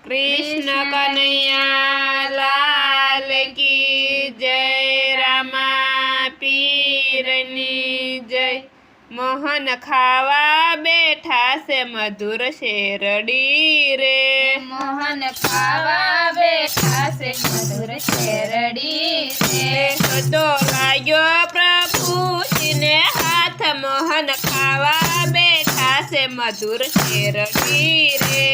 कृष्ण कन्हैया लाल की जय। रामा पीरनी जय। मोहन खावा बैठा से मधुर शेरडी रे। मोहन खावा बैठा से मधुर शेरडी रे। तो लाग्यो प्रभु जी ने हाथ मोहन खावा बैठा से मधुर शेरडी रे।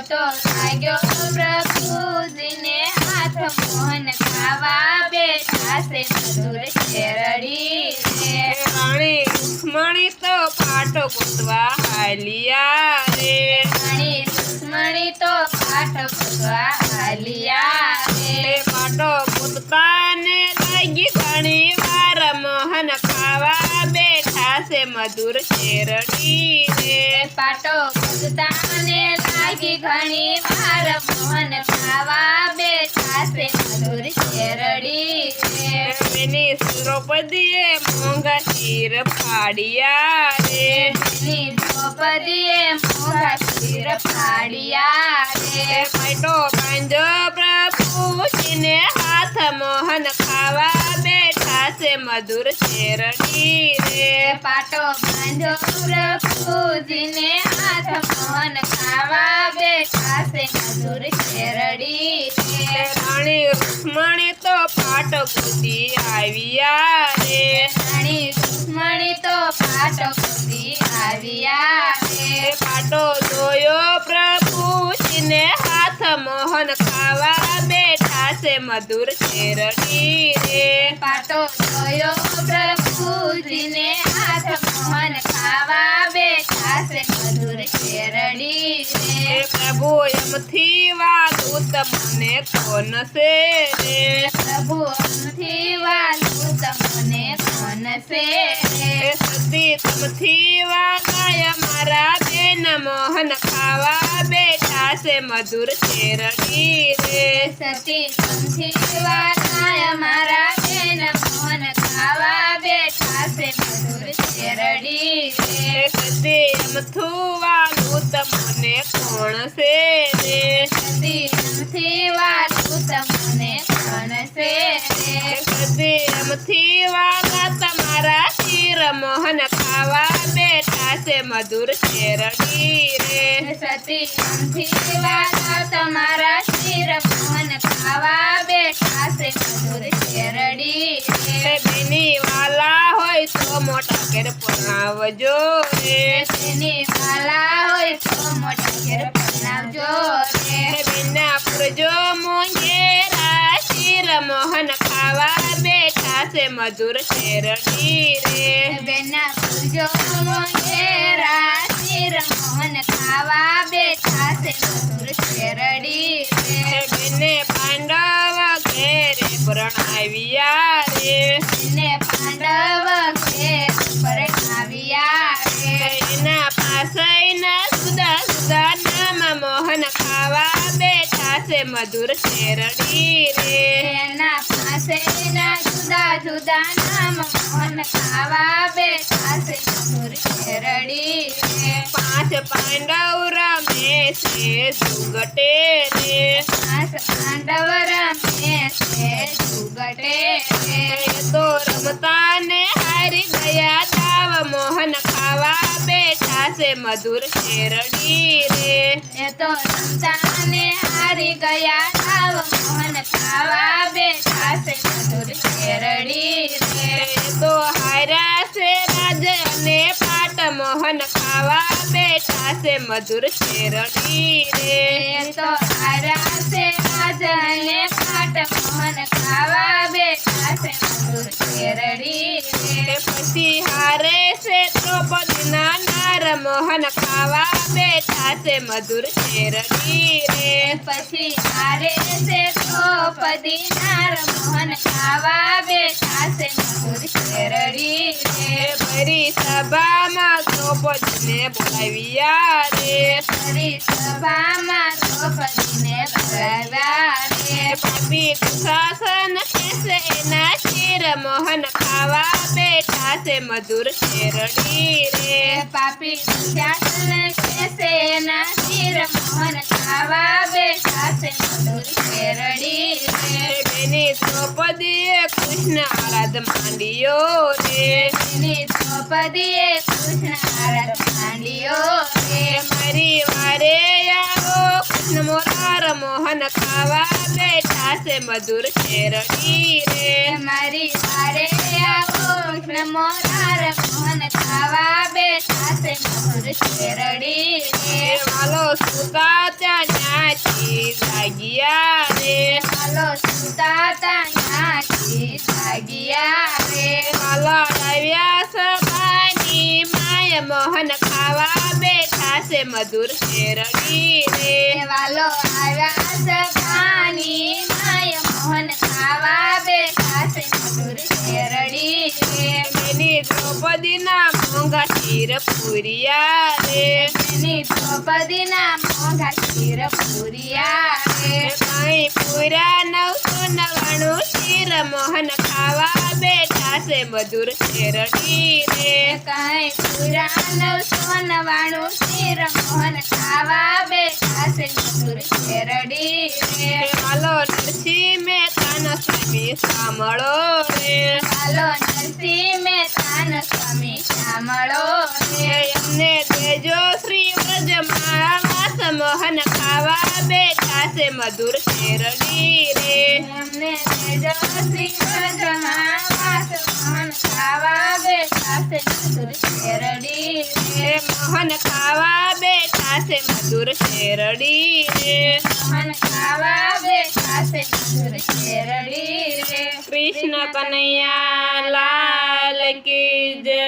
तो लाग्यो प्रभु जी ने हाथ मोहन खावा बैठा से मधुर शेरडी रे। राणी रुक्मणी तो पाटो गुतवा हालिया रे। राणी रुक्मणी तो पाट गुतवा हालिया रे। पाटो गुतता ने लगी घणी वार मोहन खावा बैठा से मधुर शेरडी रे। पाटो गुतता ने लागी घणी वार मोहन खावा बैठा से मधुर शेरडी रे। बेनी द्रौपदीए मोंघा शीर फाड़िया रे। बेनी द्रौपदीए मोंघा शीर फाड़िया रे। पाटो बांधो प्रभु जी ने हाथ मोहन खावा बैठा से मधुर शेरडी रे। पाटो बांधो प्रभु जी ने हाथ मोहन खावा बैठा से मधुर शेरडी रे। राणी रुक्मणी तो पाटो गुदी आविया रे। राणी रुक्मणी तो पाटो गुदी आविया रे। पाटो जोयो प्रभु जी ने हाथ मोहन खावा बैठा से मधुर शेरडी रे। पाटो जोयो प्रभु जी ने हाथ मोहन खावा बैठा से मधुर शेरडी रे। प्रभु यमथी वालू तमने कोन से रे। प्रभु हमथी वालू तमने कोन से रे। सती तमथी वालाय मारा बेन मोहन खावा बैठा से मधुर शेरडी रे। सती हमथी वालाय मारा बेन मोहन खावा बैठा से मधुर शेरडी रे। सती यमथू वालू तमने कोण से रे। सती हमथी वालू तमने कोन से रे। सती यमथी वाला तमारा शीर मोहन खावा बैठा से मधुर शेरडी रे। सती हमथी वाला तमारा शीर मोहन खावा बैठा से मधुर शेरडी रे। बेनी वाला होय तो मोटा केर पणावजो रे। बेनी वाला होय तो मोटा केर पणावजो रे। बेना पुरजो मोंगेरा शीर मोहन खावा बैठा से मधुर शेरडी रे। बेना पुरजो मोंगेरा शीर मोहन खावा बैठा से मधुर शेरडी रे। बेने पांडव घेरे परणाविया रे। बेने पांडव घेर परणाविया रे। एना पासैना सुदा सुदा नाम मोहन खावा बैठा से मधुर शेरडी रे। एना पासेना जुदा जुदा नाम मोहन खावा बैठा से मधुर शेरडी रे। पांच पांडव रमे से जुगटे रे। पांच पांडव रमे से जुगटे रे। तो रमता ने हारी गया दाव मोहन खावा बैठा से मधुर शेरडी रे। ये तो रमताने हारी गया दाव मोहन खावा बैठा से मधुर शेरडी रे। तो हारा से राज ने पाट मोहन खावा बैठा से मधुर शेरडी रे। ये तो हारा से राजने पाट मोहन खावा बैठा से मधुर शेरडी रे। पसी हारे से द्रौपदी नार मोहन खावा बैठा से मधुर शेरडी रे। पसी हारे से द्रौपदी नार मोहन खावा बैठा से मधुर शेरडी रे। भरी सभा में द्रौपदी ने बोलाविया रे। हरी सभा में द्रौपदी ने बोलाव्या रे। पापी दुशासन के सेना शीर मोहन खावा बैठा से मधुर शेरडी रे। पापी दुशासन के सेना शीर मोहन खावा बैठा શેરડી રે બેની દ્રૌપદીએ કૃષ્ણ આરાધ માંડ્યો રે બેની દ્રૌપદીએ કૃષ્ણ આરાધ માંડ્યો રે મારી વારે આવો કૃષ્ણ મોરાર મોહન ખાવા બેઠા છે મધુર શેરડી રે મારી વારે આવો કૃષ્ણ મોરાર મોહન ખાવા બેઠા છે મધુર શેરડી રે વાલો સુતા ત્યાં ન્યાથી જાગ્યા રે હાલો સુતા ત્યાંથી જાગ્યા રે વાલા આવ્યા સભાની માય મોહન ખાવા બેઠા છે મધુર શેરડી રે વાલો આવ્યા સભાની માય મોહન ખાવા બેઠા છે મધુર શેરડી રે બેની દ્રૌપદીના મોંઘા શીર પૂર્યા રે બેની દ્રૌપદીના મોંઘા શીર પૂર્યા રે કઈ પૂરા 999 શીર મોહન ખાવા બેઠા છે મધુર શેરડી રે કઈ પૂરા 999 શીર મોહન ખાવા બેઠા છે મધુર શેરડી રે હાલો નરસિંહ મહેતાનો સ્વામી સાંભળો રે હાલો નરસિંહ મહેતાનો સ્વામી સાંભળો રે એમને દેજો શ્રી વ્રજમાં વાસ મોહન ખાવા બેઠા છે મધુર શેરડી રે એમને દેજો શ્રી વ્રજમાં વાસ મોહન ખાવા બેઠા છે મધુર શેરડી રે મોહન ખાવા બેઠા છે મધુર શેરડી રે મોહન ખાવા બેઠા છે મધુર શેરડી રે કૃષ્ણ કનૈયા લાલ કી જય